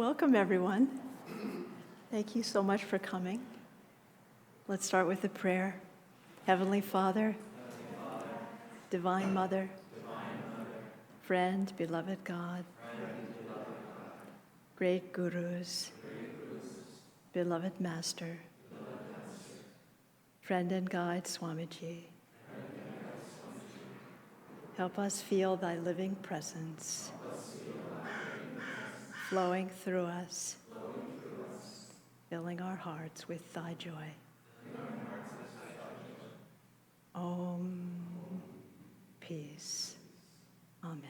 Welcome, everyone. Thank you so much for coming. Let's start with a prayer. Heavenly Father, Divine Mother, friend, beloved God, great gurus, beloved Master, friend and guide, Swamiji. Help us feel thy living presence flowing through us, filling our hearts with thy joy. Om. Peace. Amen.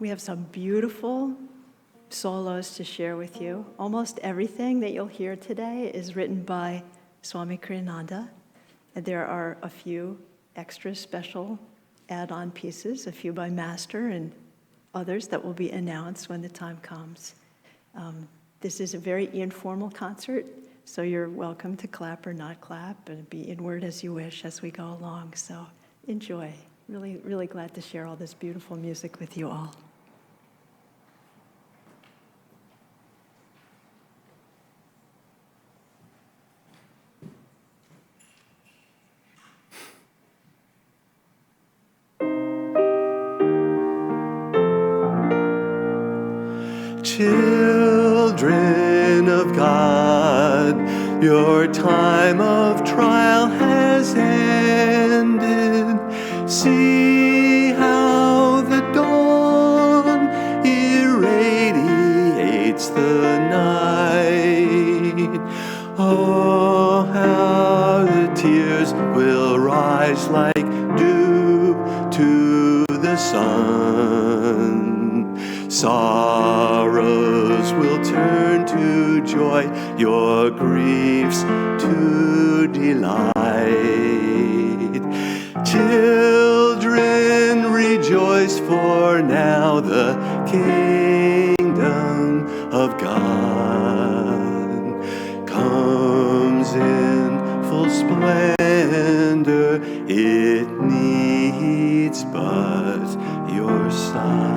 We have some beautiful solos to share with you. Almost everything that you'll hear today is written by Swami Kriyananda, and there are a few extra special add-on pieces, a few by Master and others that will be announced when the time comes. This is a very informal concert, so you're welcome to clap or not clap and be inward as you wish as we go along. So enjoy. Really, really glad to share all this beautiful music with you all. Children of God, your time of trial has ended. See how the dawn irradiates the night. Oh, how the tears will rise like dew to the sun. Sorrows will turn to joy, your griefs to delight. Children, rejoice, for now the kingdom of God comes in full splendor. It needs but your sight.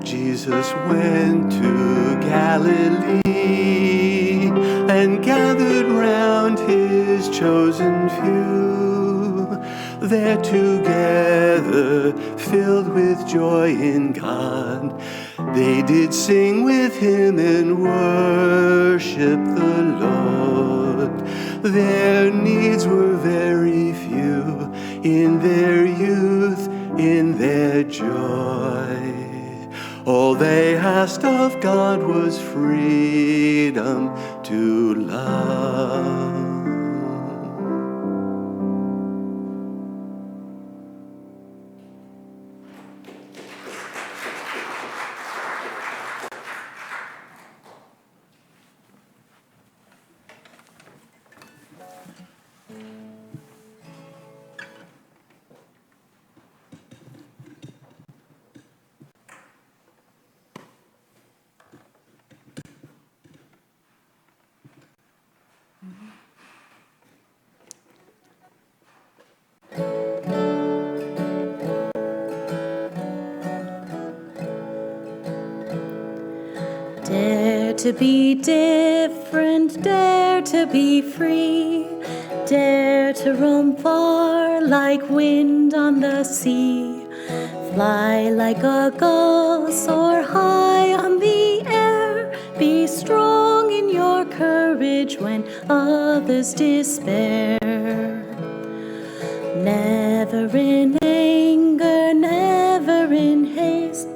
Jesus went to Galilee and gathered round his chosen few. There together, filled with joy in God, they did sing with him and worship the Lord. Their needs were very few in their youth, in their joy. All they asked of God was freedom to love. Dare to be different, dare to be free, dare to roam far like wind on the sea, fly like a gull, soar high on the air, be strong in your courage when others despair. Never in anger, never in haste,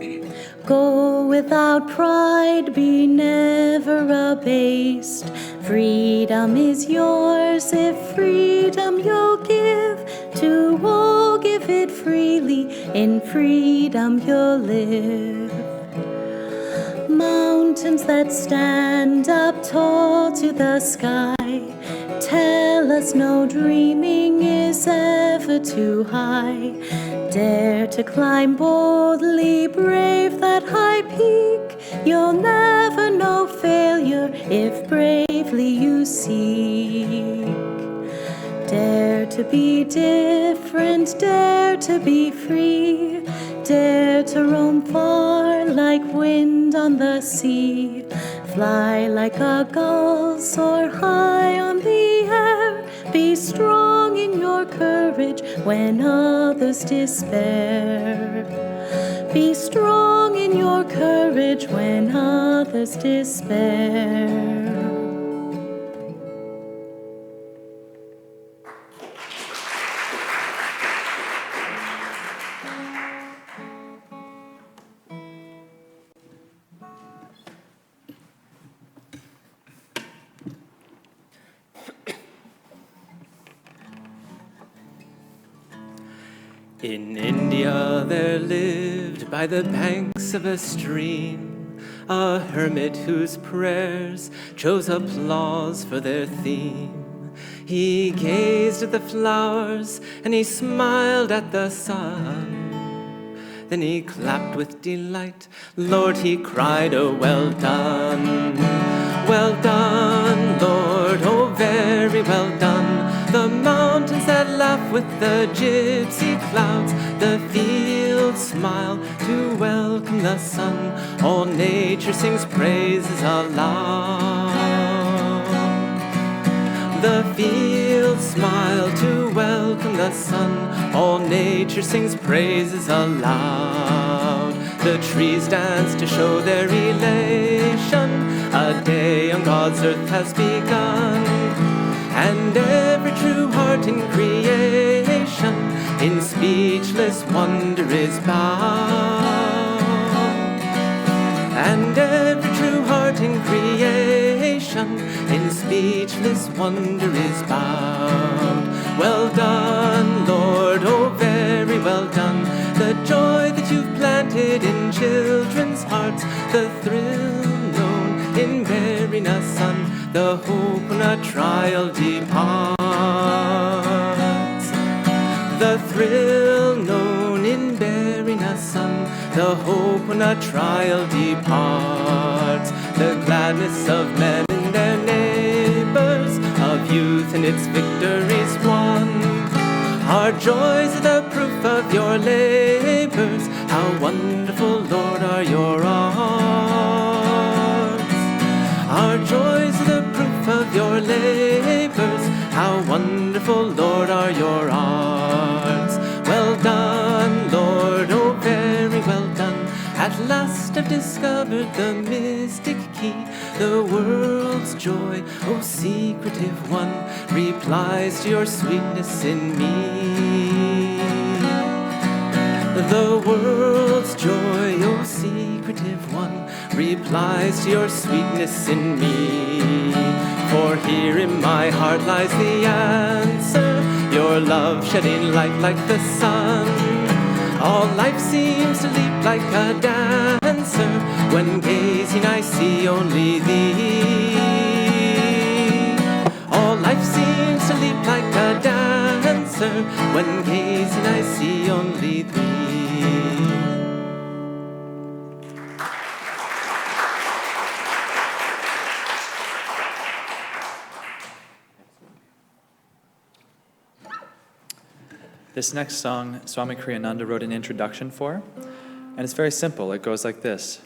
go without pride, be never abased. Freedom is yours if freedom you'll give. To all give it freely, in freedom you'll live. Mountains that stand up tall to the sky tell us no dreaming is ever too high. Dare to climb boldly, brave You'll never know failure if bravely you seek. Dare to be different, dare to be free, dare to roam far like wind on the sea. Fly like a gull, soar high on the air. Be strong in your courage when others despair. Be strong in your courage when others despair. In India there lived by the banks of a stream a hermit whose prayers chose applause for their theme. He gazed at the flowers and he smiled at the sun. Then he clapped with delight. Lord, he cried, oh, well done. Well done, Lord, oh, very well done. The mountains that laugh with the gypsy clouds, the fields smile to welcome the sun. All nature sings praises aloud. The fields smile to welcome the sun. All nature sings praises aloud. The trees dance to show their elation. A day on God's earth has begun. And every true heart in creation in speechless wonder is bowed. And every true heart in creation in speechless wonder is bowed. Well done, Lord, oh, very well done. The joy that you've planted in children's hearts, the thrill known in bearing a son, the hope when a trial departs. The thrill known in bearing a son, the hope when a trial departs. The gladness of men and their neighbors, of youth and its victories won. Our joys are the proof of your labors. How wonderful, Lord, are your arts. Our joys are the proof of your labors. How wonderful, Lord, are your arts. Well done, Lord, oh, very well done. At last I've discovered the mystic key. The world's joy, oh, secretive one, replies to your sweetness in me. The world's joy, oh, secretive one, replies to your sweetness in me. For here in my heart lies the answer, your love shedding light like the sun. All life seems to leap like a dancer, when gazing I see only thee. All life seems to leap like a dancer, when gazing I see only thee. This next song, Swami Kriyananda wrote an introduction for, and it's very simple. It goes like this.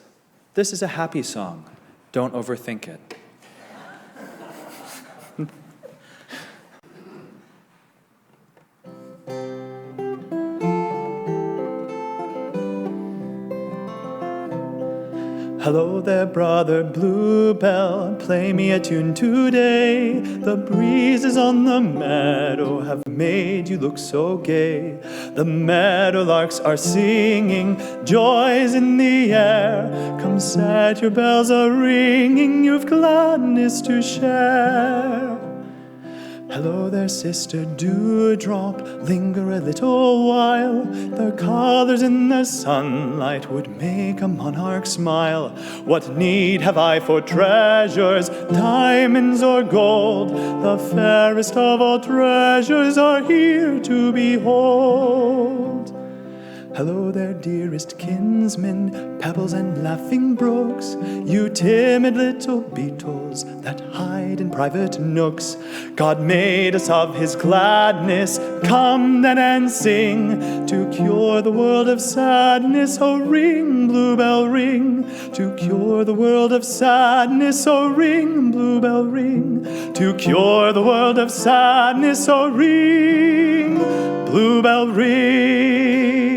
This is a happy song. Don't overthink it. Hello there, brother Bluebell, play me a tune today. The breezes on the meadow have made you look so gay. The meadowlarks are singing, joy's in the air. Come set your bells a-ringing, you've gladness to share. Hello there, sister Dewdrop, linger a little while. The colors in the sunlight would make a monarch smile. What need have I for treasures, diamonds or gold? The fairest of all treasures are here to behold. Hello there, dearest kinsmen, pebbles and laughing brooks, you timid little beetles that hide in private nooks. God made us of his gladness, come then and sing, to cure the world of sadness, oh ring, bluebell ring. To cure the world of sadness, oh ring, bluebell ring. To cure the world of sadness, oh ring, bluebell ring.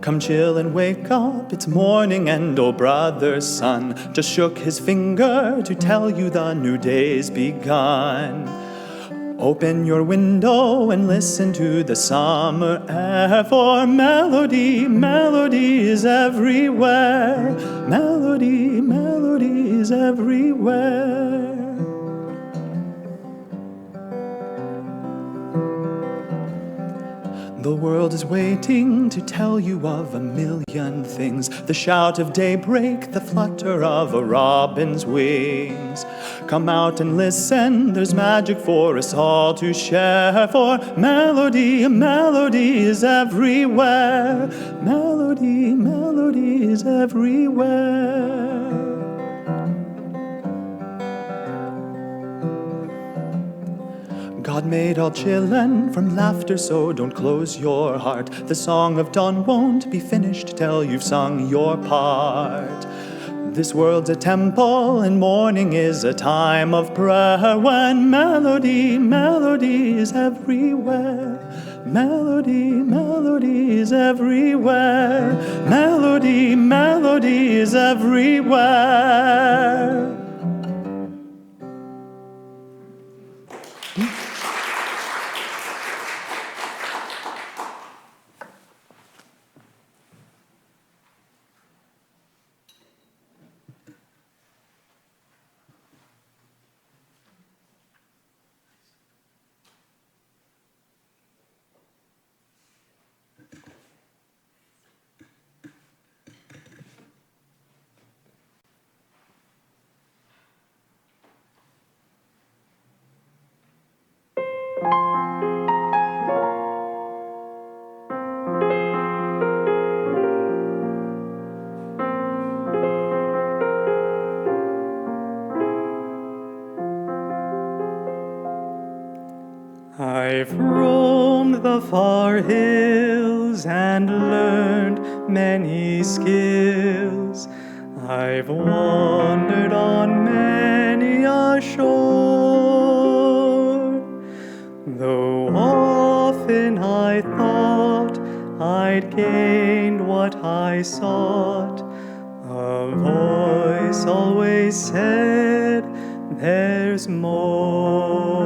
Come chill and wake up, it's morning, and oh brother's son just shook his finger to tell you the new day's begun. Open your window and listen to the summer air, for melody, melody is everywhere. Melody, melody is everywhere. The world is waiting to tell you of a million things, the shout of daybreak, the flutter of a robin's wings. Come out and listen, there's magic for us all to share, for melody, melody is everywhere. Melody, melody is everywhere. God made all children from laughter, so don't close your heart. The song of dawn won't be finished till you've sung your part. This world's a temple and morning is a time of prayer, when melody, melody is everywhere. Melody, melody is everywhere. Melody, melody is everywhere. I've roamed the far hills and learned many skills. I've wandered on many a shore. Though often I thought I'd gained what I sought, a voice always said, there's more.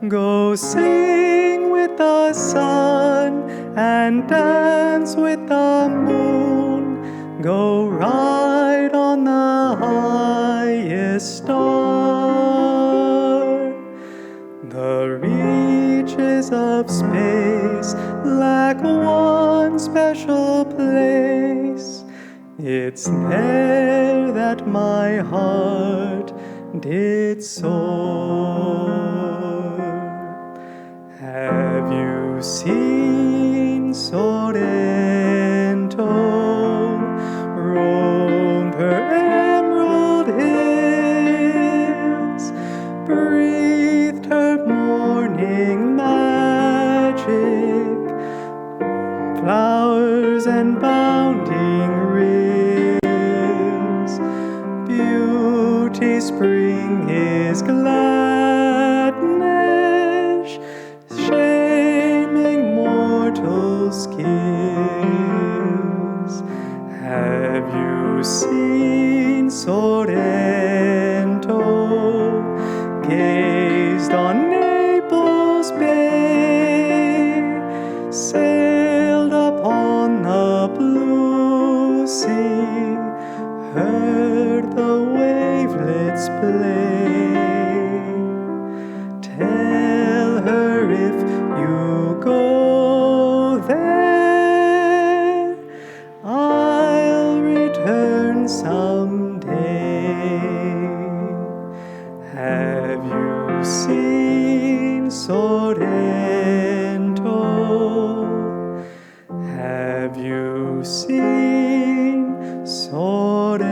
Go sing with the sun and dance with the moon. Go ride on the highest star. The reaches of space lack one special place. It's there that my heart did soar. Have you seen Sorrento roam her emerald hills, breathed her morning magic, flowers and bounding rills, beauty spring is gladness, shaming mortal skills. Have you seen Sorrento, gazed on Naples Bay, sailed upon the blue sea, heard the wavelets play? Tell her if you sing Sorrento.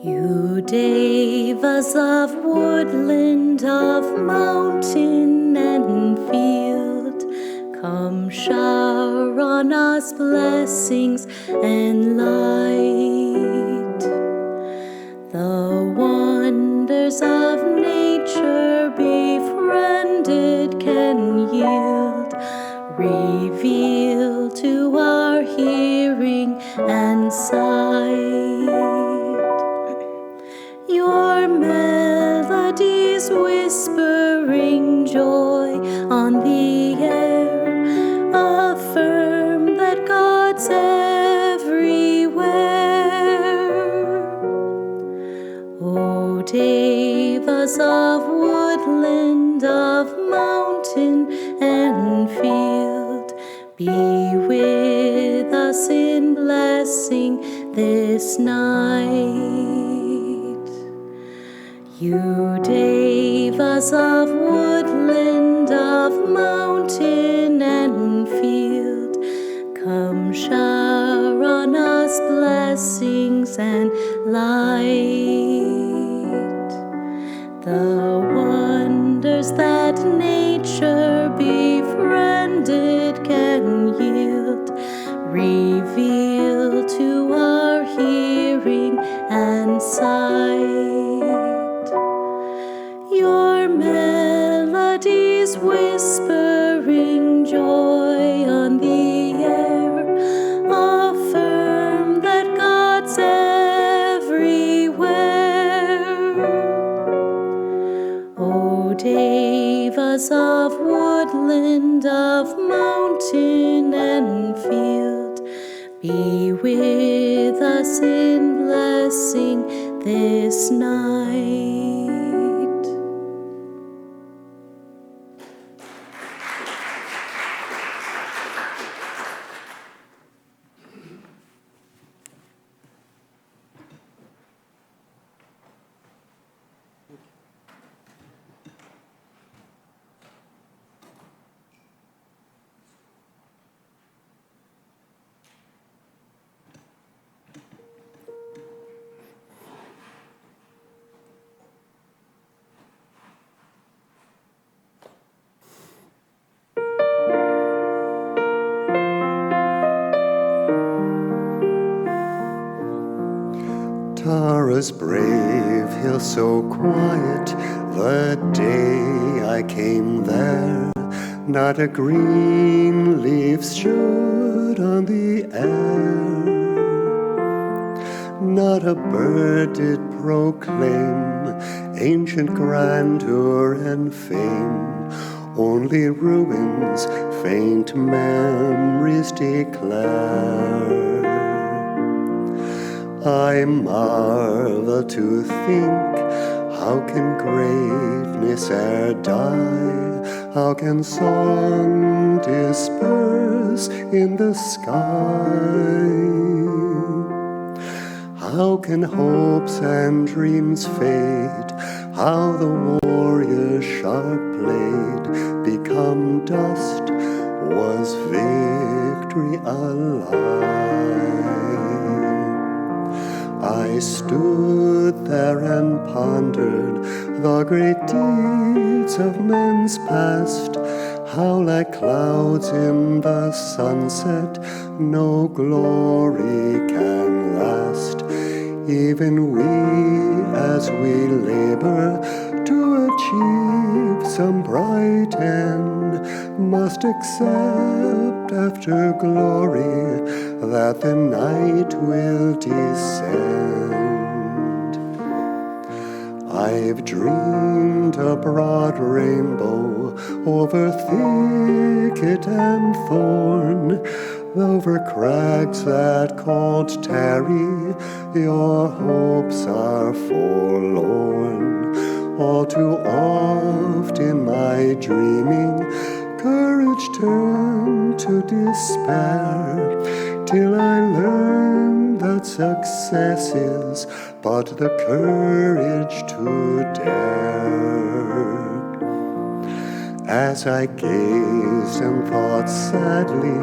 You devas of woodland, of mountain and field, come shower on us blessings and light. The wonders of nature befriended can yield, reveal to our hearing and sight. Your melodies whispering joy on the air, affirm that God's everywhere. O devas of woodland, of mountain and field, be with us in blessing this night. You devas of woodland, of mountain and field, come shower on us blessings and light. The wonders that nature befriended can yield, reveal to our hearing and sight. Your melodies whispering joy on the air, affirm that God's everywhere. O devas of woodland, of mountain and field, be with us in blessing this night. Tara's brave, hill so quiet, the day I came there, not a green leaf stood on the air, not a bird did proclaim ancient grandeur and fame, only ruins, faint memories declare. I marvel to think, how can greatness e'er die? How can song disperse in the sky? How can hopes and dreams fade? How the warrior's sharp blade become dust? Was victory alive? I stood there and pondered the great deeds of men's past, how like clouds in the sunset no glory can last. Even we, as we labor to achieve some bright end, must accept after glory that the night will descend. I've dreamed a broad rainbow over thicket and thorn, over crags that can't tarry, your hopes are forlorn. All too oft in my dreaming, courage turned to despair, till I learned that success is but the courage to dare. As I gazed and thought sadly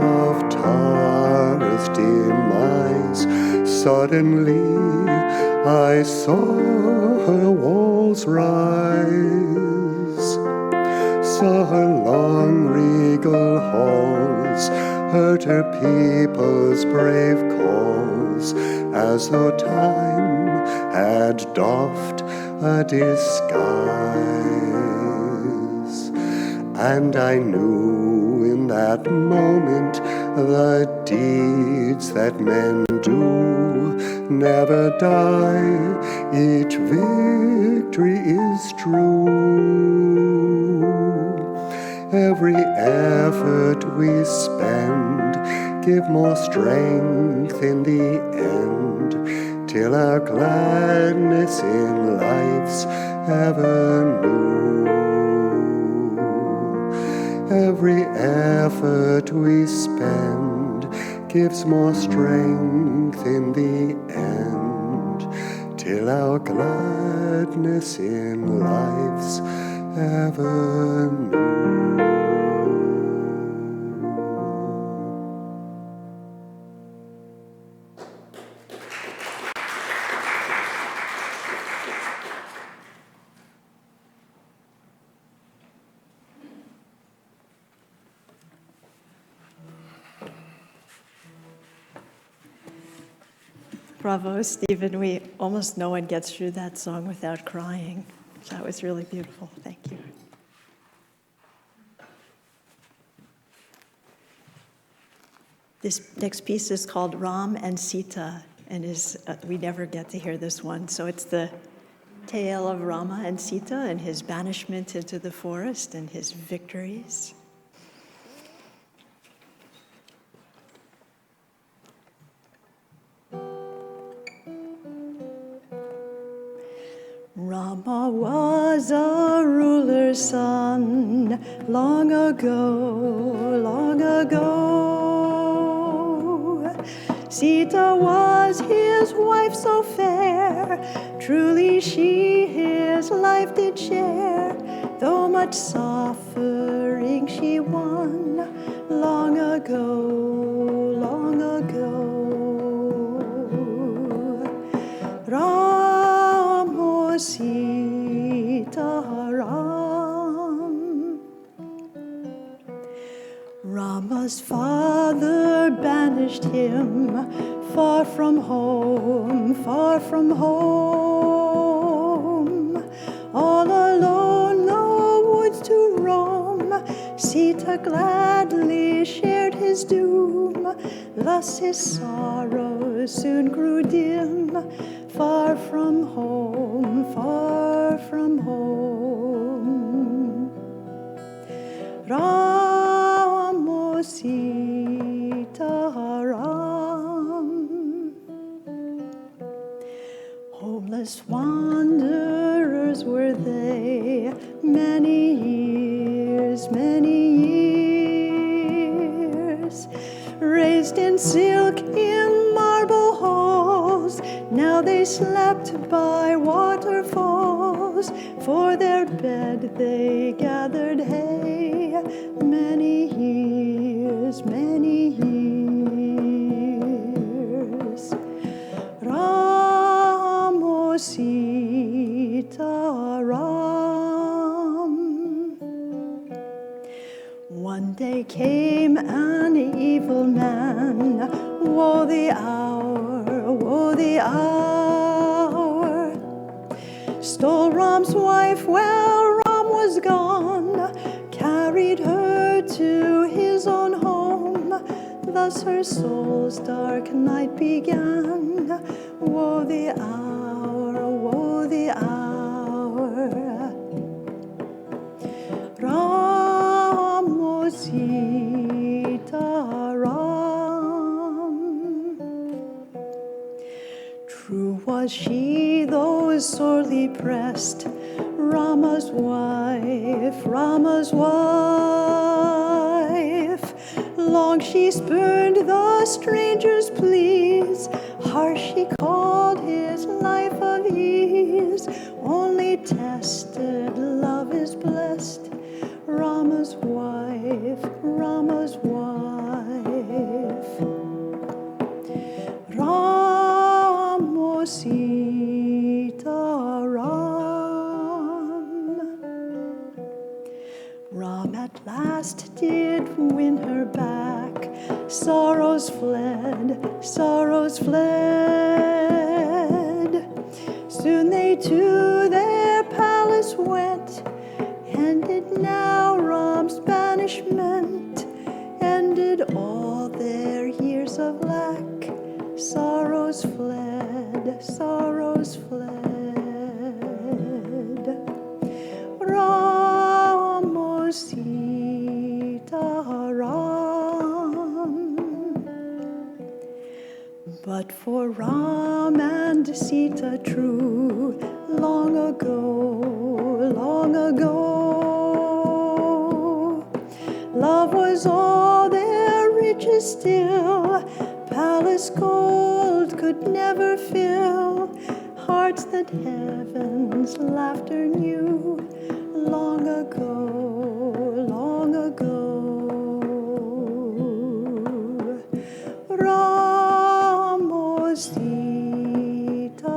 of Tara's demise, suddenly I saw her walls rise, saw her long regal halls, heard her people's brave calls, as though time had doffed a disguise. And I knew in that moment the deeds that men do never die, each victory is true. Every effort we spend give more strength in the end, till our gladness in life's ever new. Every effort we spend gives more strength in the end, till our gladness in life's ever new. Bravo, Stephen. Almost no one gets through that song without crying. That was really beautiful. Thank you. This next piece is called Ram and Sita, and we never get to hear this one. So it's the tale of Rama and Sita and his banishment into the forest and his victories. Rama was a ruler's son long ago, long ago. Sita was his wife so fair, truly she his life did share, though much suffering she won long ago, long ago. Sita Ram. Rama's father banished him far from home, far from home. All alone the woods to roam, Sita gladly shared his doom. Thus his sorrows soon grew dim, far from home, far from home. Ramo Sita Ram. Homeless wanderers were they, many years, many years. Raised in silk in marble halls, now they slept by waterfalls. For their bed they gathered hay, many years, many years. Ramo Sita Ram. One day came an evil man, woe the hour, woe the hour. Stole Ram's wife while Ram was gone, carried her to his own home. Thus her soul's dark night began. Woe the hour, woe the hour. Ram, O Sita Ram. True was she, though sorely pressed, Rama's wife, Rama's wife. Long she spurned the stranger's pleas, harsh she called his life of ease. Only tested love is blessed, Rama's wife, Rama's wife. Ram, Sita Ram. Ram at last did win her back. Sorrows fled, sorrows fled. Soon they to their palace went. Ended now Ram's banishment. Ended all their years of lack. Sorrows fled, sorrows fled. Ram, O Sita Ram. But for Ram and Sita true, long ago, love was all their riches still. Palace gold could never fill hearts that heaven's laughter knew. Long ago, Ram, O Sita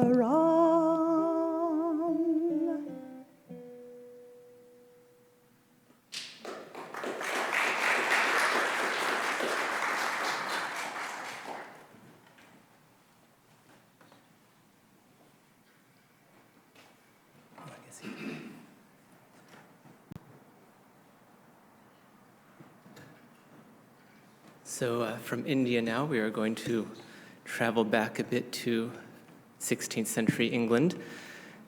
Ram. So from India now, we are going to travel back a bit to 16th century England.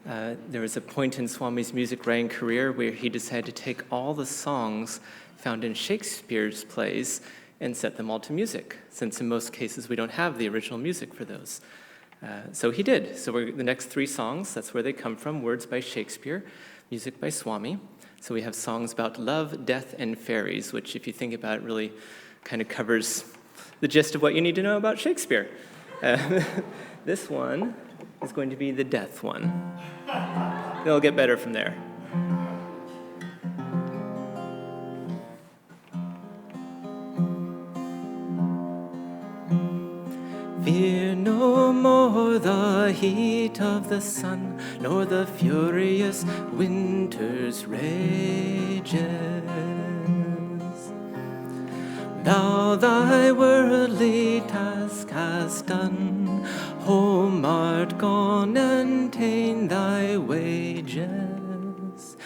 There was a point in Swami's music writing career where he decided to take all the songs found in Shakespeare's plays and set them all to music, since in most cases we don't have the original music for those. So he did. So the next three songs, that's where they come from, words by Shakespeare, music by Swami. So we have songs about love, death, and fairies, which if you think about it really kind of covers the gist of what you need to know about Shakespeare. This one is going to be the death one. It'll get better from there. Fear no more the heat of the sun, nor the furious winter's rages. Thou thy worldly task hast done, home art gone and ta'en thy wages.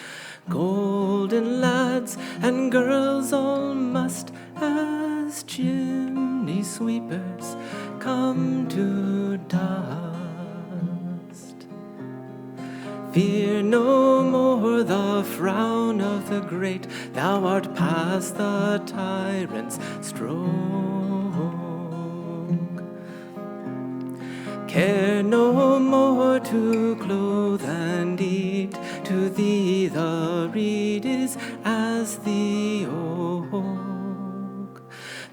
Golden lads and girls all must, as chimney sweepers, come to dust. Fear no more the frown of the great, thou art past the tyrant's stroke. Care no more to clothe and eat, to thee the reed is as the oak.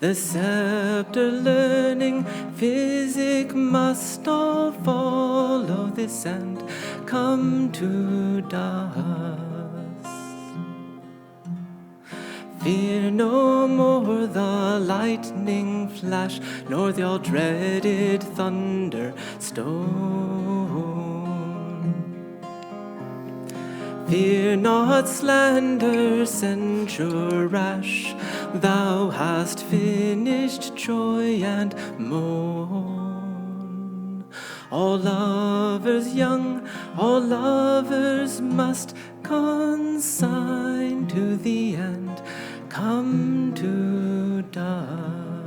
The scepter, learning, physic must all follow this and come to dust. Fear no more the lightning flash, nor the all-dreaded thunder stone. Fear not slander, censure rash, thou hast finished joy and moan. All lovers young, all lovers must consign to the end, come to dust.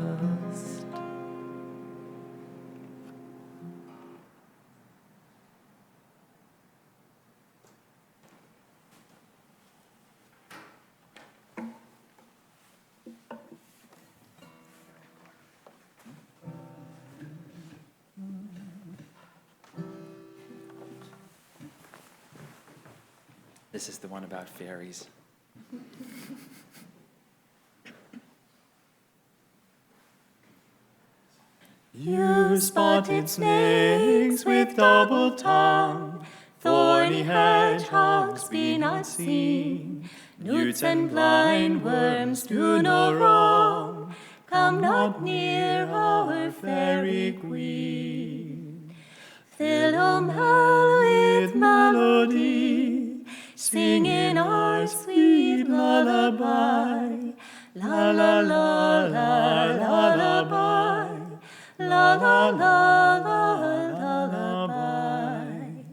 This is the one about fairies. You spotted snakes with double tongue, thorny hedgehogs be not seen. Newts and blind worms do no wrong, come not near our fairy queen. Philomel with melody, sing in our sweet lullaby. La la la la lullaby. La la la la lullaby.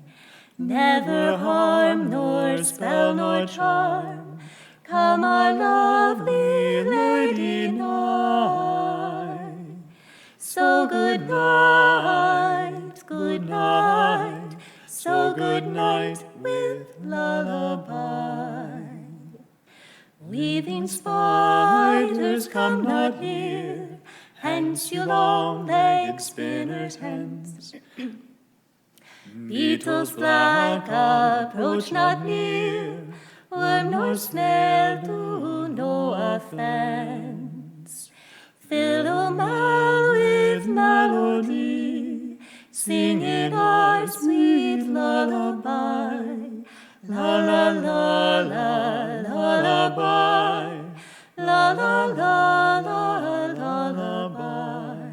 Never harm nor spell nor charm, come our lovely lady nigh. So good night, so good night with lullaby. Weaving spiders come not near, hence you long-legged spinners hence. Beetles black approach not near, worm nor snail do no offense. Philomel with melody, sing in our sweet lullaby. La la la la lullaby. La la la la lullaby.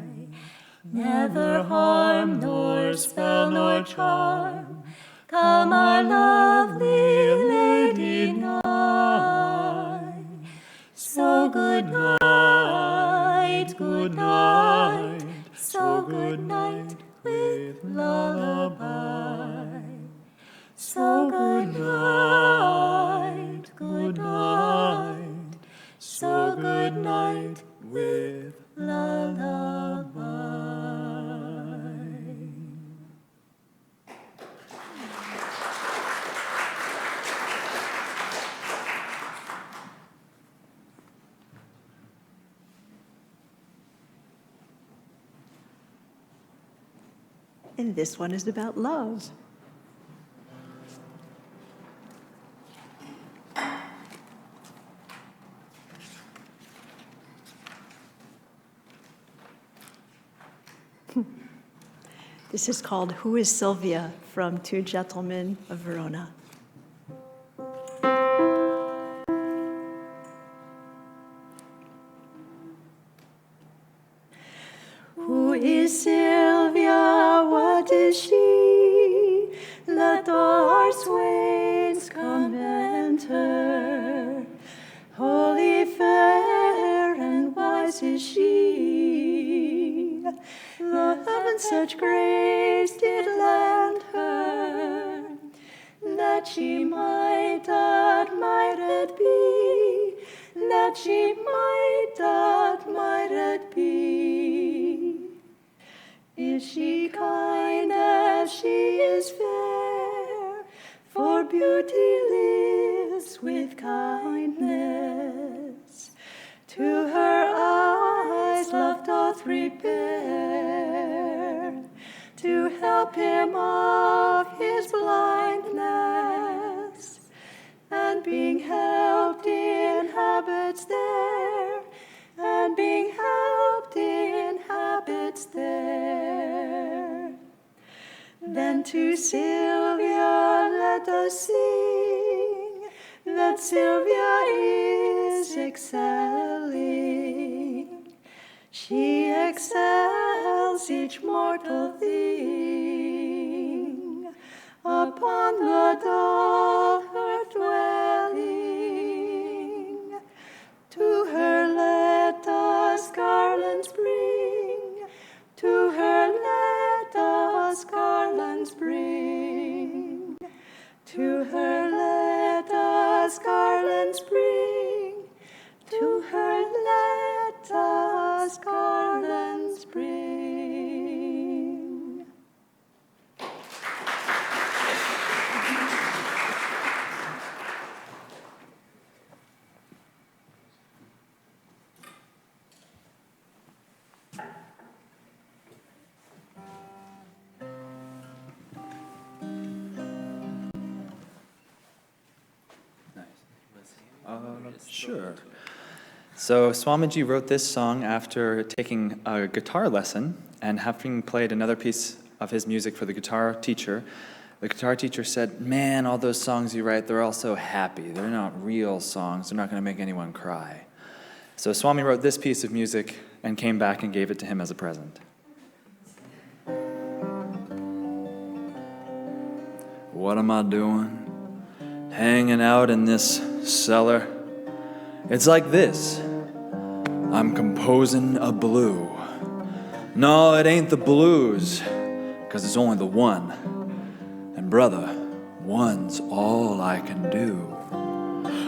Never harm nor spell nor charm, come our lovely lady nigh. So good night, so good night with lullaby. So good night, so good night with lullaby. And this one is about love. This is called Who is Sylvia from Two Gentlemen of Verona. Who is Sylvia? What is she? Let all our swains come enter. Holy, fair, and wise is she. The heavens such grace did lend her, that she might admired be, that she might admired be. Is she kind as she is fair? For beauty lives with kindness. To her eyes love doth repair, to help him of his blindness, and being helped inhabits there, and being helped inhabits there. Then to Sylvia let us sing, that Sylvia is excelling. She excels each mortal thing. Upon the dull her dwelling, to her let us garlands bring, to her let us garlands bring, to her let us garlands bring, to her let us garlands bring. Sure. So Swamiji wrote this song after taking a guitar lesson and having played another piece of his music for the guitar teacher. The guitar teacher said, "Man, all those songs you write, they're all so happy. They're not real songs. They're not going to make anyone cry." So Swami wrote this piece of music and came back and gave it to him as a present. What am I doing? Hanging out in this cellar? It's like this. I'm composing a blue. No, it ain't the blues, 'cause it's only the one. And brother, one's all I can do.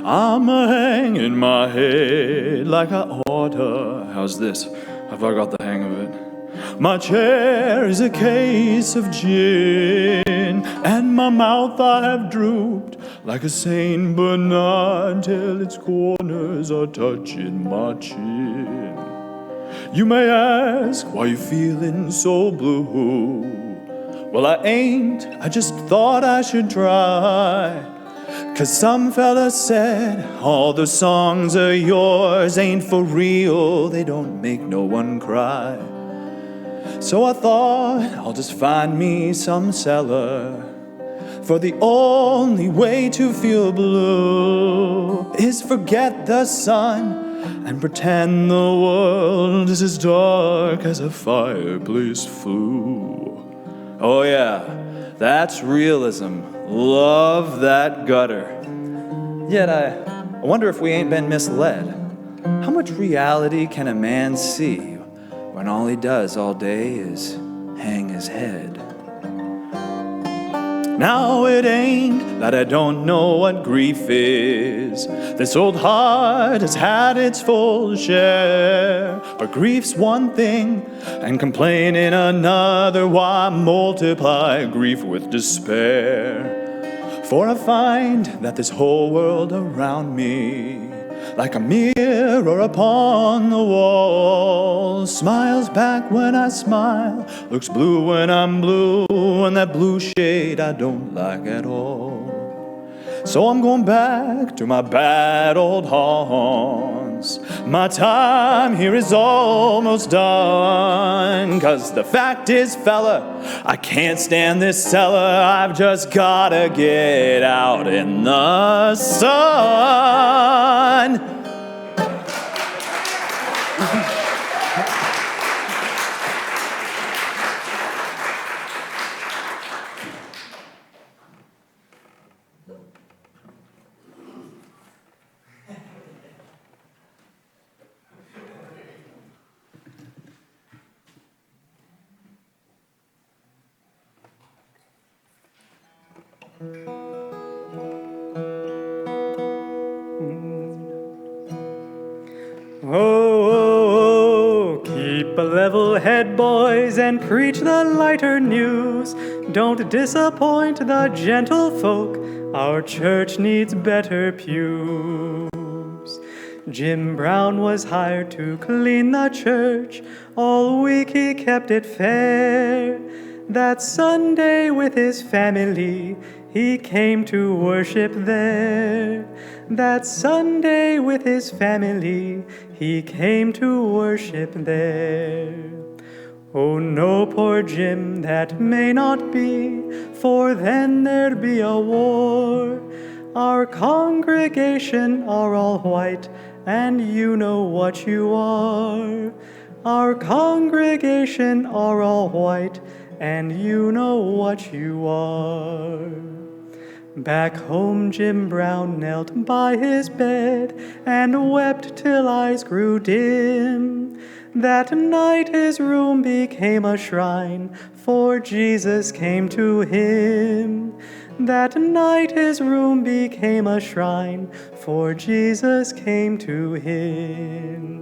I'm hanging my head like I oughta. How's this? Have I got the hang of it? My chair is a case of gin, and my mouth I have drooped like a Saint Bernard till its corners are touching my chin. You may ask, why you feeling so blue? Well, I ain't, I just thought I should try. 'Cause some fella said, all the songs of yours ain't for real, they don't make no one cry. So I thought, I'll just find me some cellar, for the only way to feel blue is forget the sun and pretend the world is as dark as a fireplace flue. Oh yeah, that's realism. Love that gutter. Yet I wonder if we ain't been misled. How much reality can a man see when all he does all day is hang his head? Now it ain't that I don't know what grief is. This old heart has had its full share. But grief's one thing and complaining another. Why multiply grief with despair? For I find that this whole world around me, like a mirror upon the wall, smiles back when I smile, looks blue when I'm blue, and that blue shade I don't like at all. So I'm going back to my bad old haunts. My time here is almost done. 'Cause the fact is, fella, I can't stand this cellar. I've just gotta get out in the sun. Oh, keep a level head, boys, and preach the lighter news. Don't disappoint the gentle folk. Our church needs better pews. Jim Brown was hired to clean the church. All week he kept it fair. That Sunday with his family, he came to worship there. That Sunday with his family, he came to worship there. Oh no, poor Jim, that may not be, for then there'd be a war. Our congregation are all white, and you know what you are. Our congregation are all white, and you know what you are. Back home Jim Brown knelt by his bed and wept till eyes grew dim. That night his room became a shrine, for Jesus came to him. That night his room became a shrine, for Jesus came to him.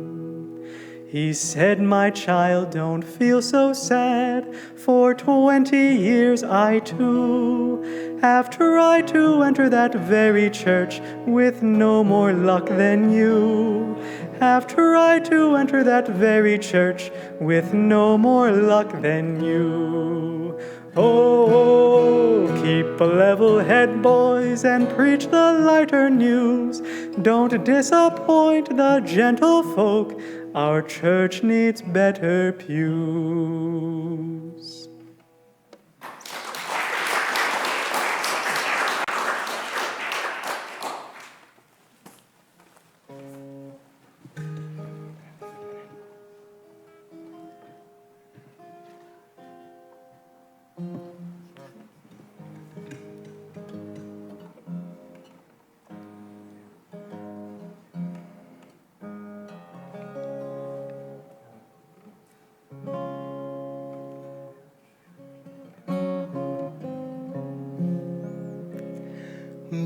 He said, "My child, don't feel so sad. For 20 years I too have tried to enter that very church with no more luck than you. Have tried to enter that very church with no more luck than you. Oh, keep a level head, boys, and preach the lighter news. Don't disappoint the gentle folk. Our church needs better pews.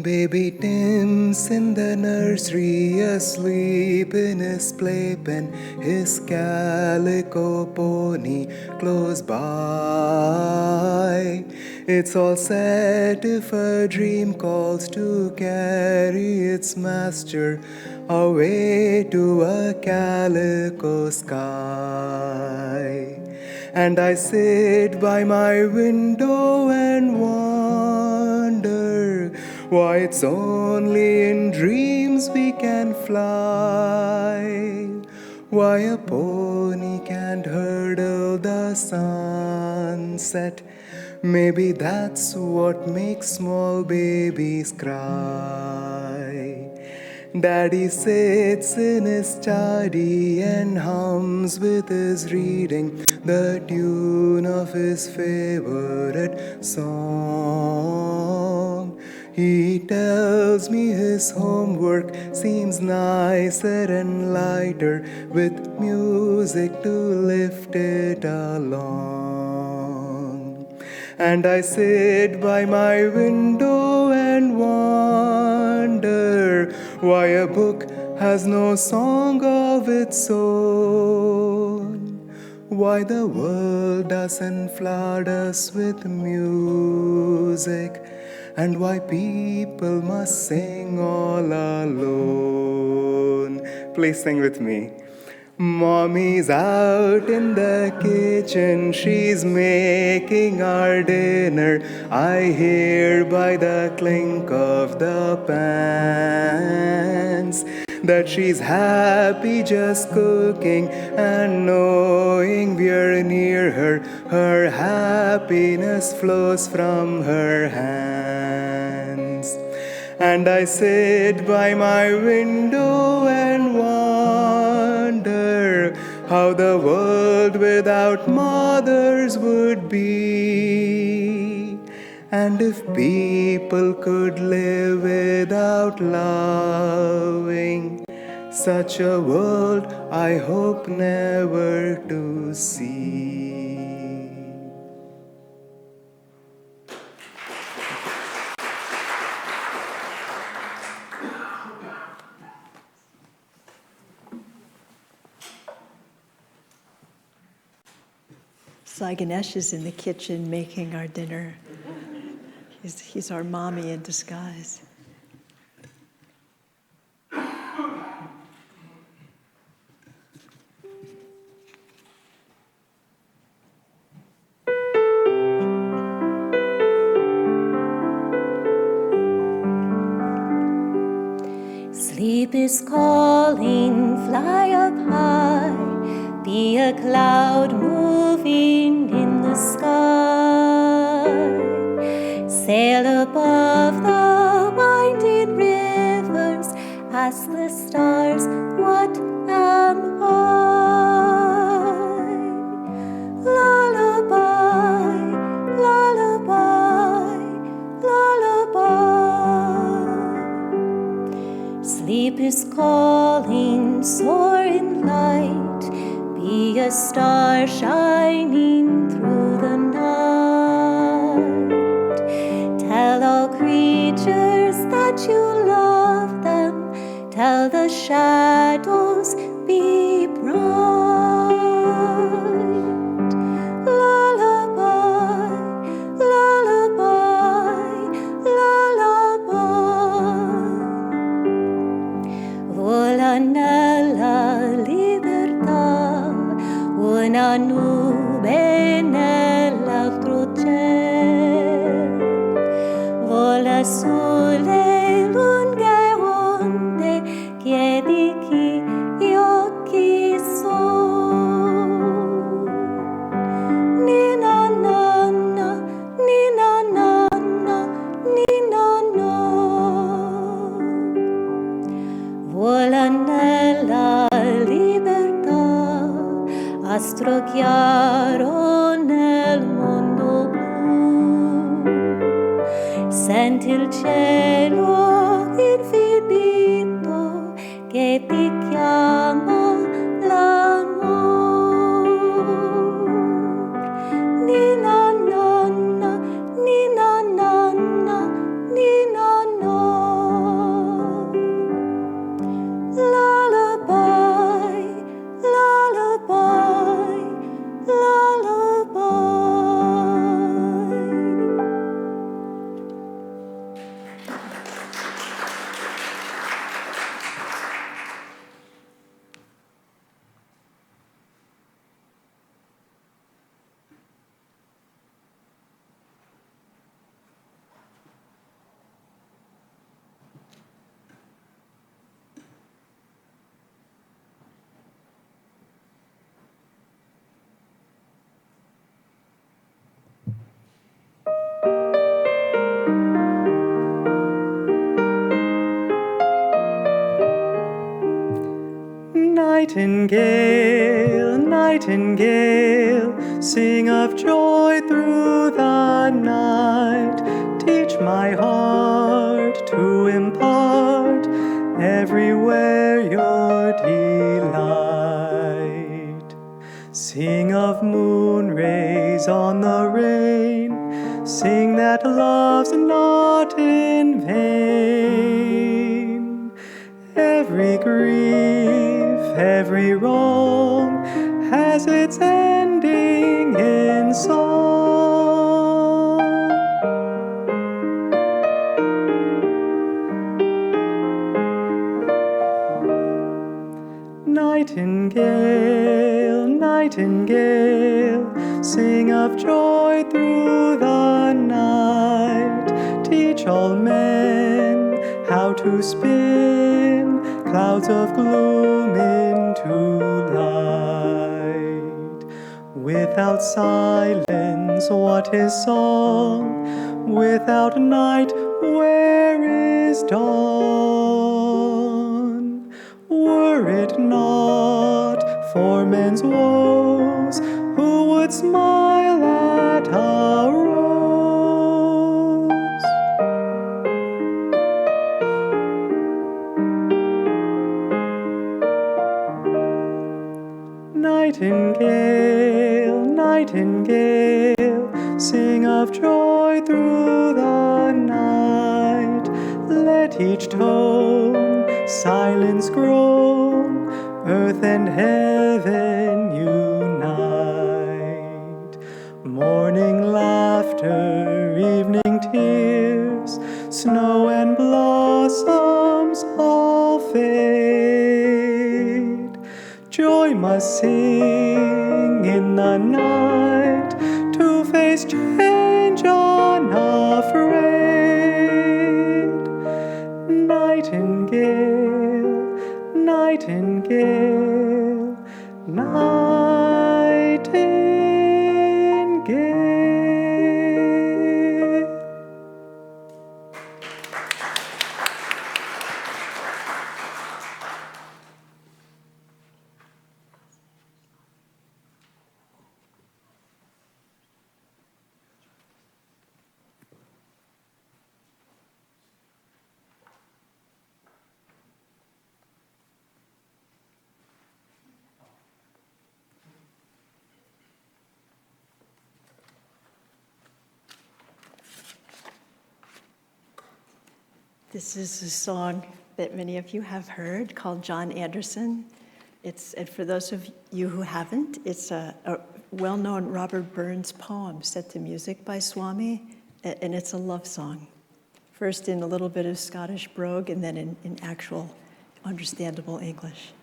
Baby Tim's in the nursery, asleep in his playpen, his calico pony close by. It's all set if a dream calls to carry its master away to a calico sky. And I sit by my window and wonder why it's only in dreams we can fly. Why a pony can't hurdle the sunset. Maybe that's what makes small babies cry. Daddy sits in his study and hums with his reading the tune of his favorite song. He tells me his homework seems nicer and lighter with music to lift it along. And I sit by my window and wonder why a book has no song of its own. Why the world doesn't flood us with music. And why people must sing all alone. Please sing with me. Mommy's out in the kitchen, she's making our dinner. I hear by the clink of the pans that she's happy just cooking and knowing we're near her. Her happiness flows from her hands. And I sit by my window and wonder how the world without mothers would be. And if people could live without loving, such a world I hope never to see. Sai Ganesh is in the kitchen making our dinner. He's our mommy in disguise. Sleep is calling, fly up high, be a cloud moving in the sky. Sail above the winding rivers, ask the stars, what am I? Lullaby, lullaby, lullaby. Sleep is calling, soar in light, be a star shining through the night. Tell all creatures that you love them, tell the shadows be bright. Lullaby, lullaby, lullaby. Vola nella libertà, una nube nell'altro ciel. Vola sulle lunghe onde, chiedi chi io chi sono. Nina nanna, nina nanna, nina no. Vola nella libertà, astro chiaro nel mondo blu. Senti il cielo infinito che ti chiama l'amor. Nina nanna, nina nanna, nina no. Lullaby, lullaby, lullaby. Nightingale, nightingale, sing of joy through the night. Teach my heart to impart everywhere your delight. Sing of moon rays on the rain, sing that love's not in vain. Every grief, every wrong has its ending in song. Nightingale, nightingale, sing of joy through the night. Teach all men how to spin clouds of gloom into light. Without silence, what is song? Without night, where is dawn? Were it not for men's woes, who would smile at a rose? Nightingale, nightingale, sing of joy through the night. Let each tone silence groan, earth and heaven unite. Morning laughter, evening tears, snow and blossoms all fade. Joy must sing in the night to face change unafraid. Nightingale, nightingale, nightingale. This is a song that many of you have heard called John Anderson. And for those of you who haven't, it's a well-known Robert Burns poem set to music by Swami, and it's a love song. First in a little bit of Scottish brogue, and then in actual understandable English.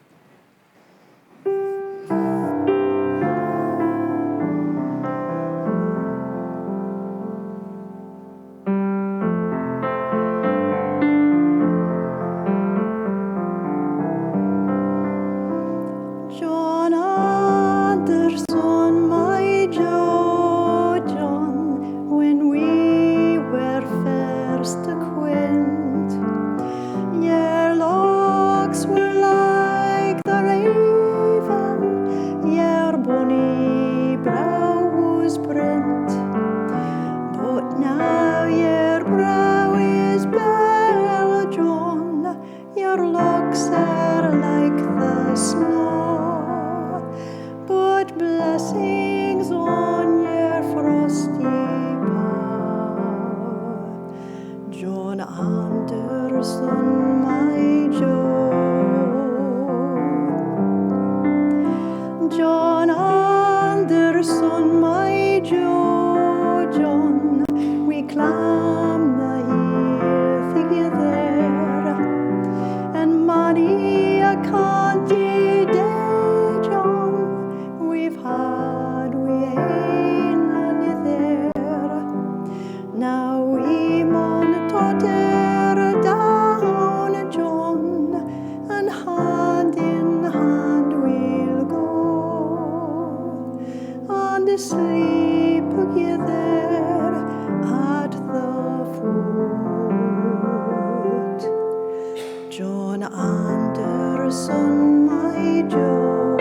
on your frosty path. John Anderson, my Joe. John Anderson, my Joe. John, we climb the hill together, and many a county day, John, we've had, we ain't any there. Now we maun totter down, John, and hand in hand we'll go, and sleep together at the foot. John Anderson, my Joe.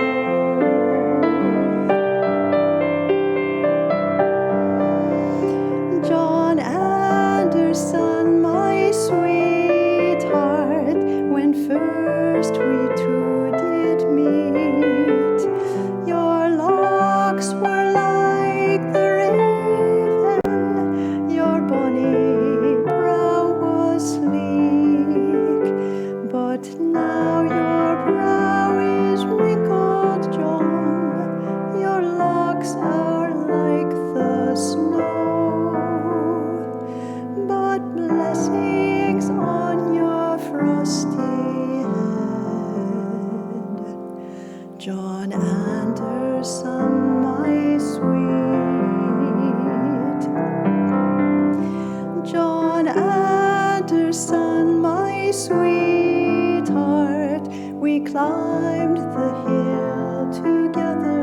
John Anderson, my sweetheart, when first we two did meet, your locks were like the raven, your bonny brow was sleek, but now your brow is wrinkled, John, your locks are like the snow. But blessings on your frosty head, John Anderson, my sweet. John Anderson, my sweetheart, we climbed the hill together,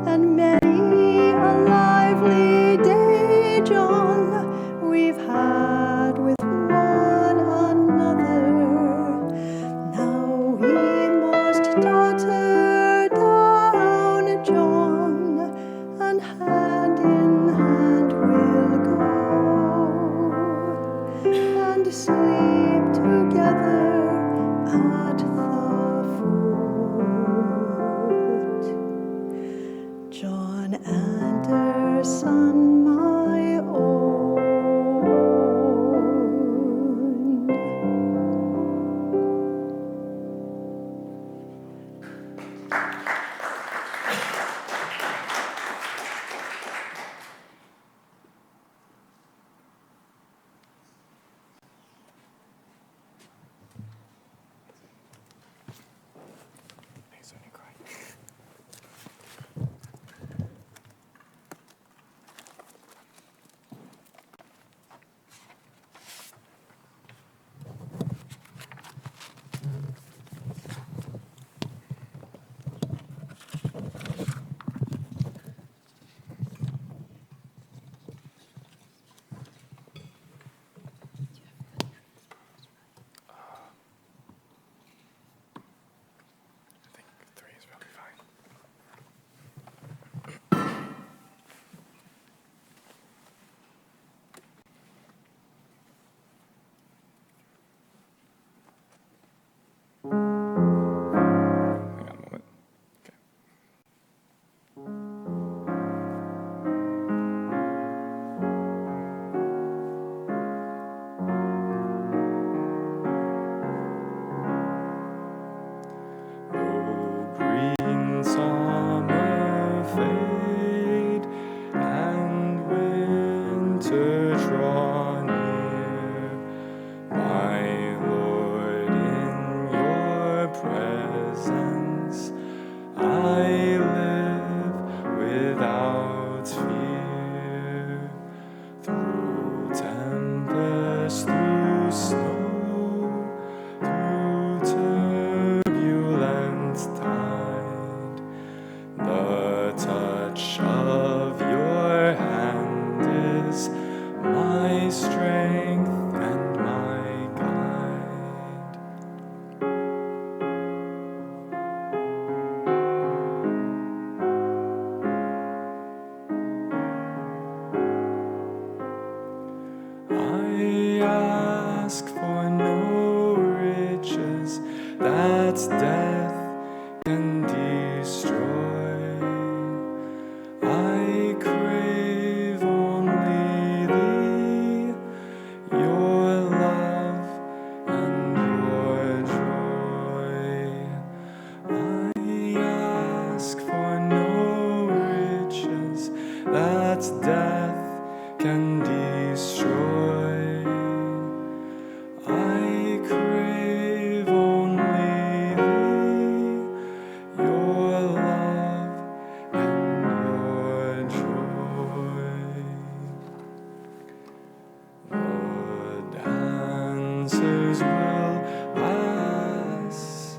and many a lively day, John, we've had with one another. Now we must totter down, John, and hand in hand we'll go, and sleep together at the foot. John Anderson, my own. that death can destroy. I crave only thee, your love and your joy. The dancers will pass,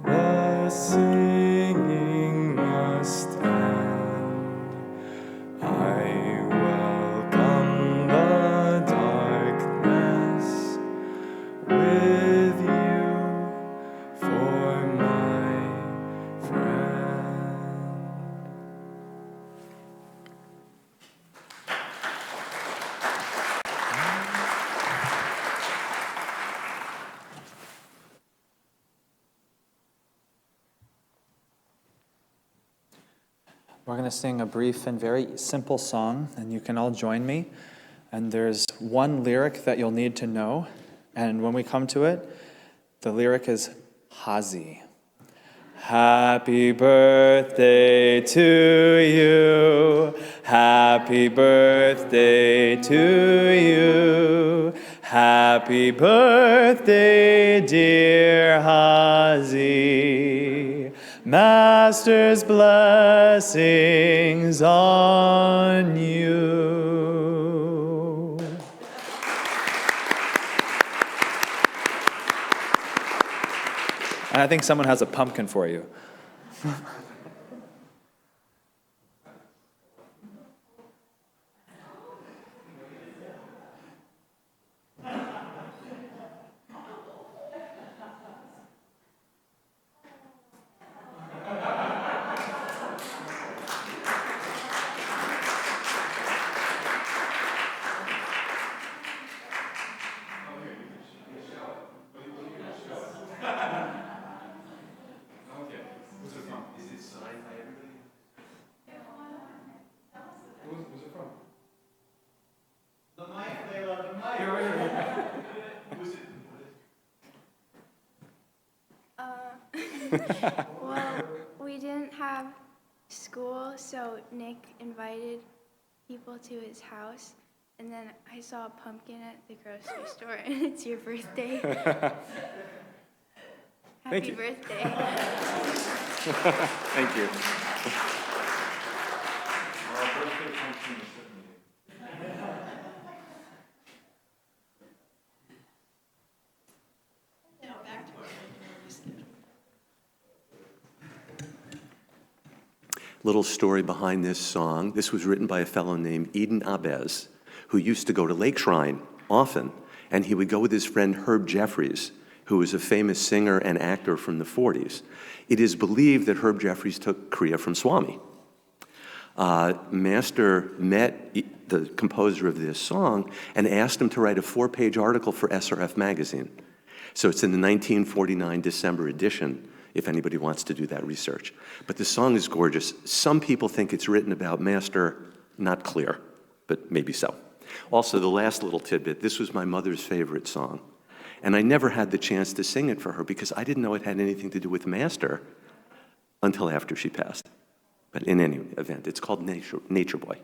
the singing must end. I welcome the darkness with you for my friend. We're going to sing a brief and very simple song, and you can all join me. And there's one lyric that you'll need to know, and when we come to it, the lyric is Hazi. Happy birthday to you. Happy birthday to you. Happy birthday, dear Hazi. Master's blessings on you. And I think someone has a pumpkin for you. Well, we didn't have school, so Nick invited people to his house, and then I saw a pumpkin at the grocery store, and it's your birthday. Happy birthday. Thank you. Little story behind this song. This was written by a fellow named Eden Abez, who used to go to Lake Shrine often, and he would go with his friend Herb Jeffries, who was a famous singer and actor from the 40s. It is believed that Herb Jeffries took Kriya from Swami. Master met the composer of this song and asked him to write a 4-page article for SRF magazine. So it's in the 1949 December edition, if anybody wants to do that research. But the song is gorgeous. Some people think it's written about Master, not clear, but maybe so. Also, the last little tidbit, this was my mother's favorite song. And I never had the chance to sing it for her because I didn't know it had anything to do with Master until after she passed. But in any event, it's called Nature Boy.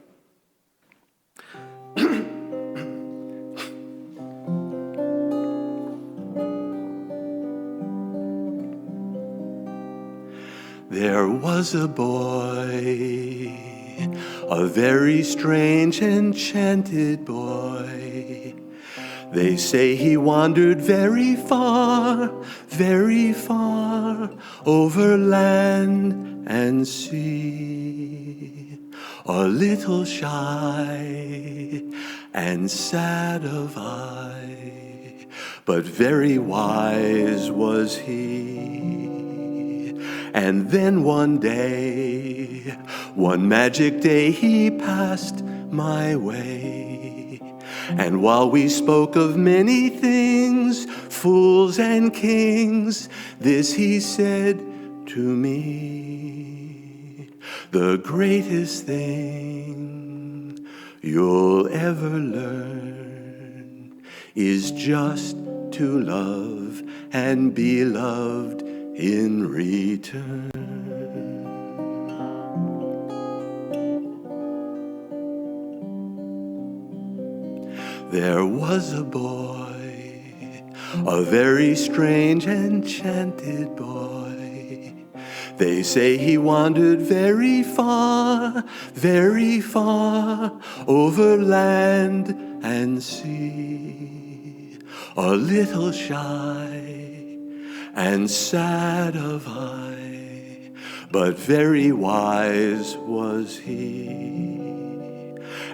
There was a boy, a very strange, enchanted boy. They say he wandered very far, over land and sea. A little shy and sad of eye, but very wise was he. And then one day, one magic day, he passed my way. And while we spoke of many things, fools and kings, this he said to me: the greatest thing you'll ever learn is just to love and be loved in return. There was a boy, a very strange, enchanted boy. They say he wandered very far, over land and sea. A little shy and sad of eye, but very wise was he.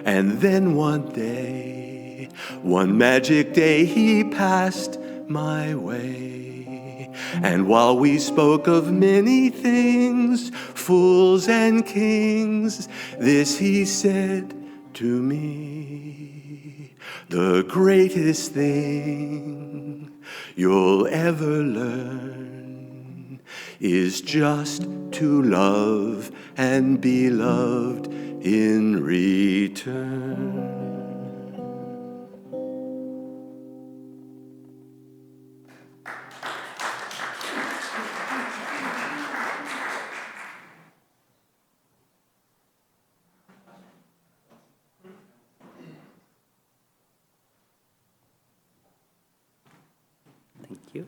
And then one day, one magic day, he passed my way. And while we spoke of many things, fools and kings, this he said to me: the greatest thing you'll ever learn is just to love and be loved in return. Thank you.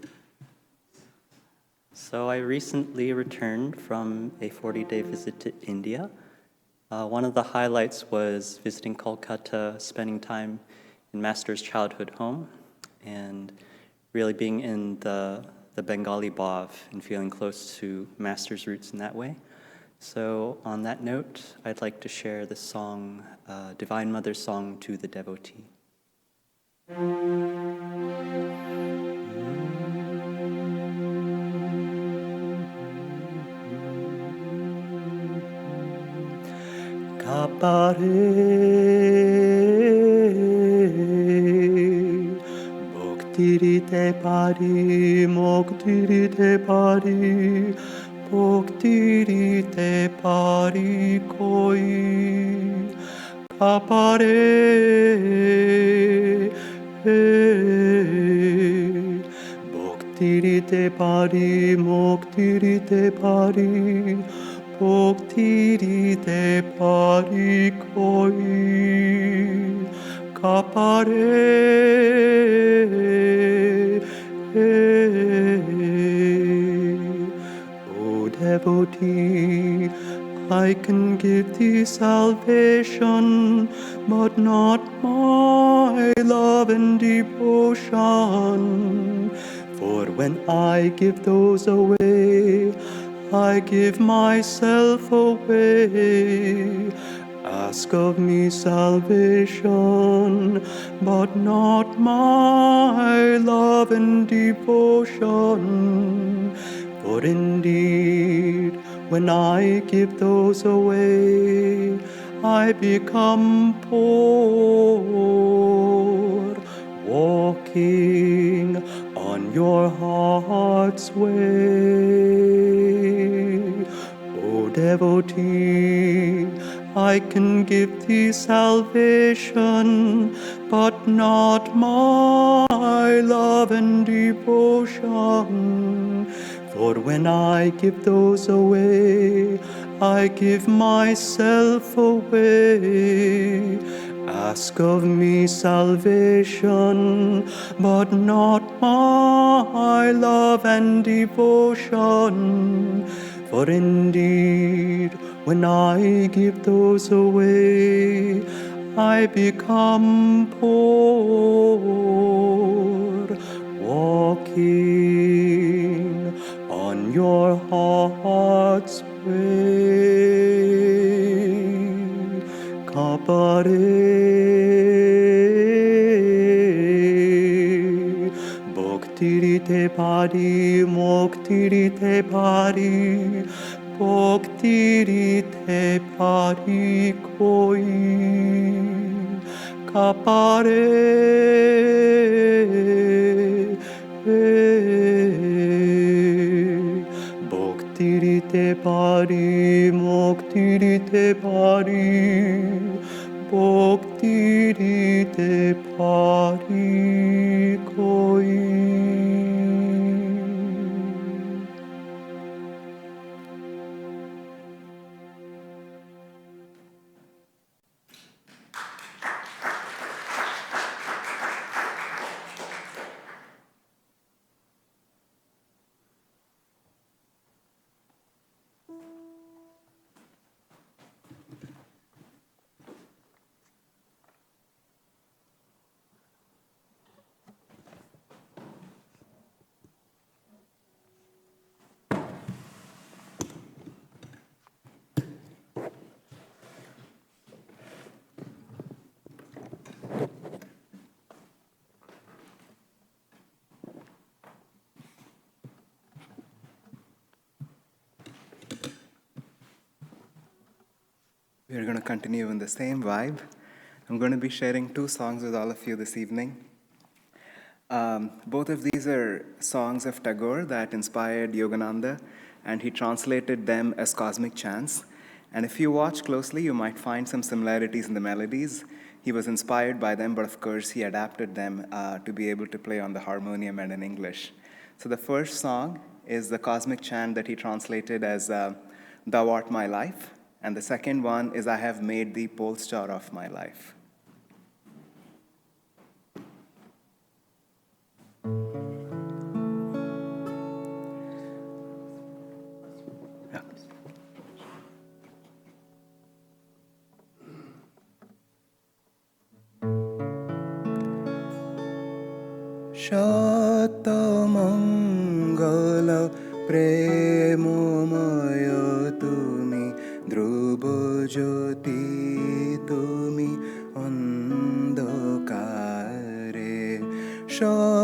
So I recently returned from a 40-day visit to India. One of the highlights was visiting Kolkata, spending time in Master's childhood home, and really being in the Bengali Bhav and feeling close to Master's roots in that way. So on that note, I'd like to share the song, Divine Mother's Song to the Devotee. Bhaktirite pari, moktirite pari, bhaktirite pari koi. Kapare, bhaktirite pari, moktirite pari, bhaktirite pari koi. Kapare, O devotee, I can give thee salvation, but not my love and devotion. For when I give those away, I give myself away. Ask of me salvation, but not my love and devotion. For indeed, when I give those away, I become poor, walking on your heart's way. O devotee, I can give thee salvation, but not my love and devotion. For when I give those away, I give myself away. Ask of me salvation, but not my love and devotion. For indeed, when I give those away, I become poor, walking on your heart's way. Kapare, bhaktirite pari, moktirite pari, bhaktirite pari koi. Kapare, bhaktirite pari, moktirite pari, bhaktirite pari koi. We're going to continue in the same vibe. I'm going to be sharing 2 songs with all of you this evening. Both of these are songs of Tagore that inspired Yogananda, and he translated them as cosmic chants. And if you watch closely, you might find some similarities in the melodies. He was inspired by them, but of course he adapted them to be able to play on the harmonium and in English. So the first song is the cosmic chant that he translated as Thou Art My Life. And the second one is I Have Made Thee Pole Star of My Life. শতমঙ্গল প্রেমময় তুমি ধ্রুব জ্যোতি তুমি অন্ধকারে শতমঙ্গল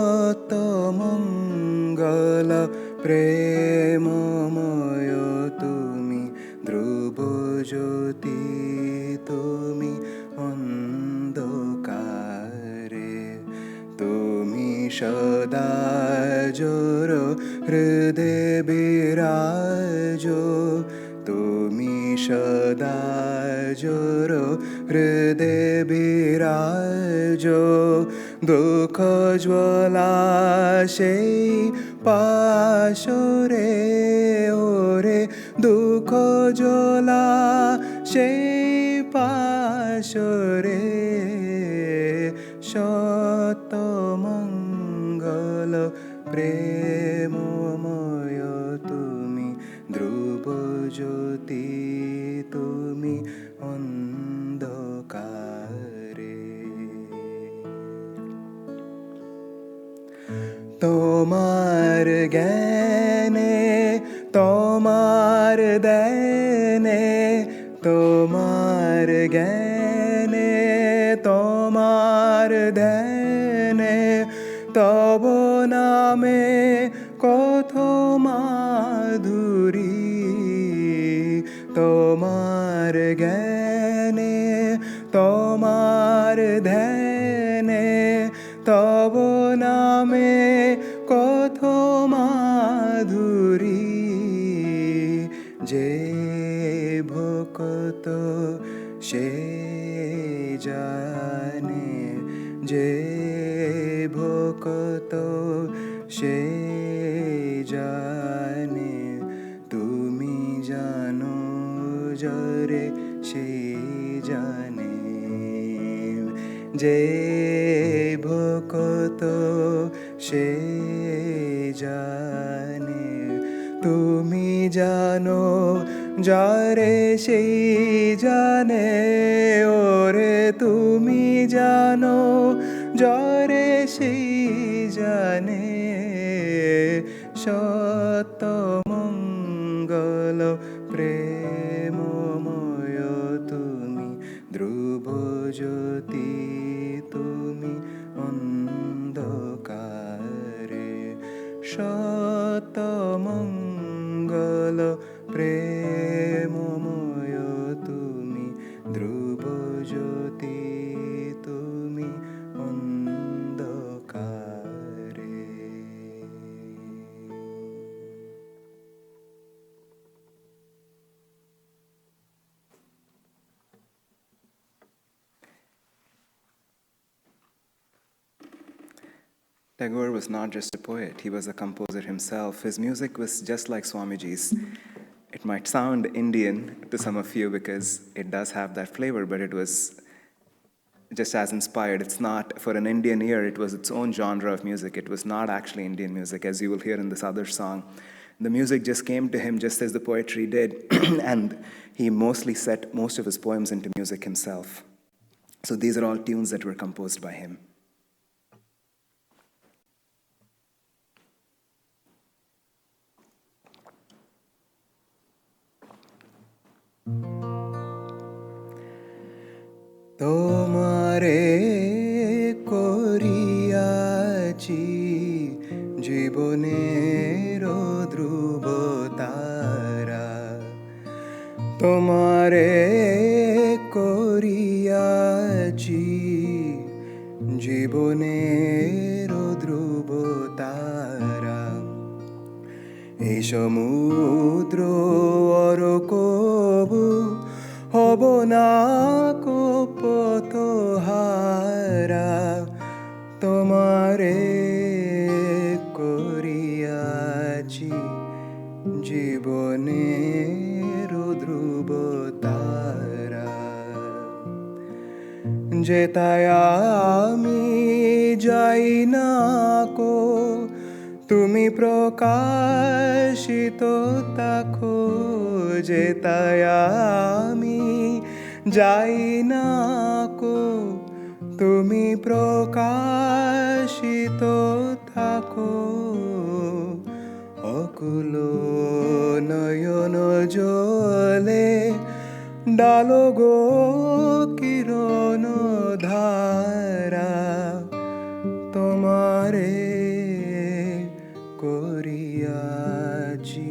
প্রেমময় তুমি ধ্রুব জ্যোতি তুমি অন্ধকারে তুমি সদা জোর হৃদয়ে বিরাজ তুমি সদা জোর হৃদয়ে বিরাজ দুঃখ জ্বালা সেই পাশরে ওরে দুঃখ জ্বালা সেই পাশরে শতমঙ্গল প্রেমময় তুমি ধ্রুব জ্যোতি তুমি অন্ধকারে তোমার জ্ঞানে তোমার দেনে তোমার জ্ঞানে তোমার ধ্যানে তব নামে কত মাধুরী তোমার জ্ঞানে তোমার ধ্যানে তব নামে কত মাধুরী যে ভক্ত সে জানে যে ভক্ত সে জানে তুমি জানো জরে সে জানে যে ভক্ত সে জানে তুমি জানো যারে সেই জানে ওরে তুমি জানো যারে সেই জানে শতমঙ্গল প্রেমময় তুমি ধ্রুব জ্যোতি তুমি অন্ধকারে শতমঙ্গল প্রেমময় তুমি ধ্রুব জ্যোতি তুমি অন্ধকারে। Tagore was not just a poet, he was a composer himself. His music was just like Swamiji's. It might sound Indian to some of you because it does have that flavor, but it was just as inspired. It's not, for an Indian ear, it was its own genre of music. It was not actually Indian music, as you will hear in this other song. The music just came to him just as the poetry did, and he mostly set most of his poems into music himself. So these are all tunes that were composed by him. তোমারে করিয়াছি জীবনের ধ্রুব তারা তোমারে জীবনের ধ্রুব তারা এই সমুদ্র অরকবু হব না পথহারা তোমারে করিয়াছি জীবনের ধ্রুব তারা যেতায় আমি যাই না কো তুমি প্রকাশিত তাকো যেতায় আমি যাই না কো তুমি প্রকাশিত থাকো অকুল নয়ন জলে ডালো গো কিরণ ধারা তোমারে করিয়াছি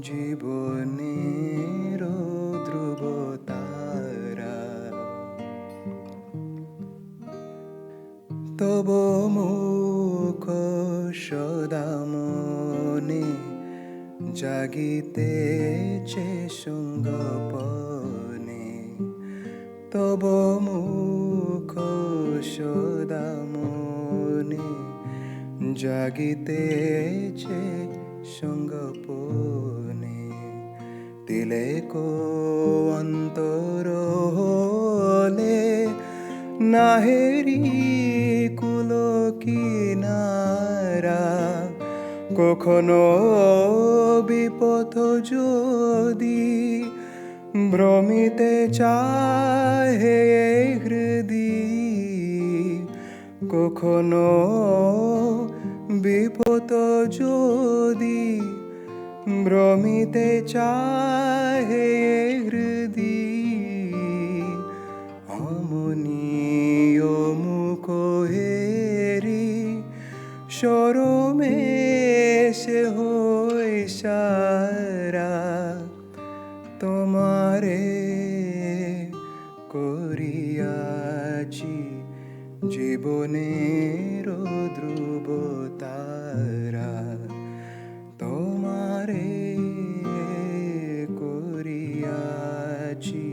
জীবনের ধ্রুব তারা তব মুখ সদা মনে জাগিতেছে সঙ্গপনে তব মুখ সদা মনে জাগিতেছে সঙ্গপনে তিলেকো অন্তর হলে নাহেরি কুল কিনারা কখনো বিপথ যদি ভ্রমিতে চাহে হৃদি কখনো বিপদ যদি ভ্রমিতে চাহে হৃদি অমনীয় মুখ হেরি সরমে সে হই সারা তোমারে করিয়াছি জীবনের ধ্রুব তারা তোমারে করিয়াছি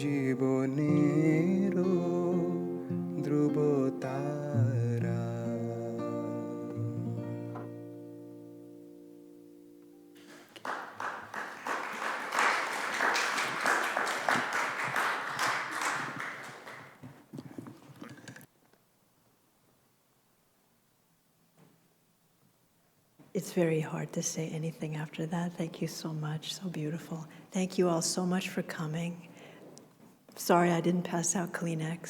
জীবনের ধ্রুব তারা It's very hard to say anything after that. Thank you so much. So beautiful. Thank you all so much for coming. Sorry I didn't pass out Kleenex.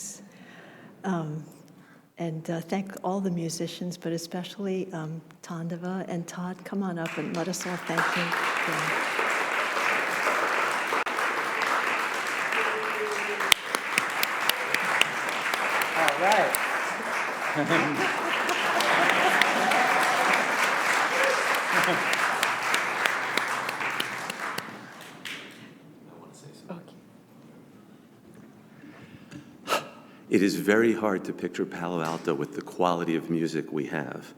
And thank all the musicians, but especially Tandava and Todd. Come on up and let us all thank you. All right. It is very hard to picture Palo Alto with the quality of music we have.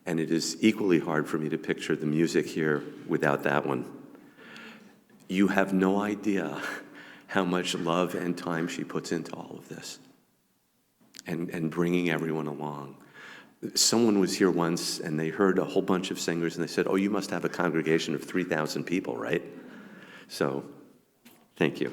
And it is equally hard for me to picture the music here without that one. You have no idea how much love and time she puts into all of this and bringing everyone along. Someone was here once and they heard a whole bunch of singers and they said, oh, you must have a congregation of 3,000 people, right? So, thank you.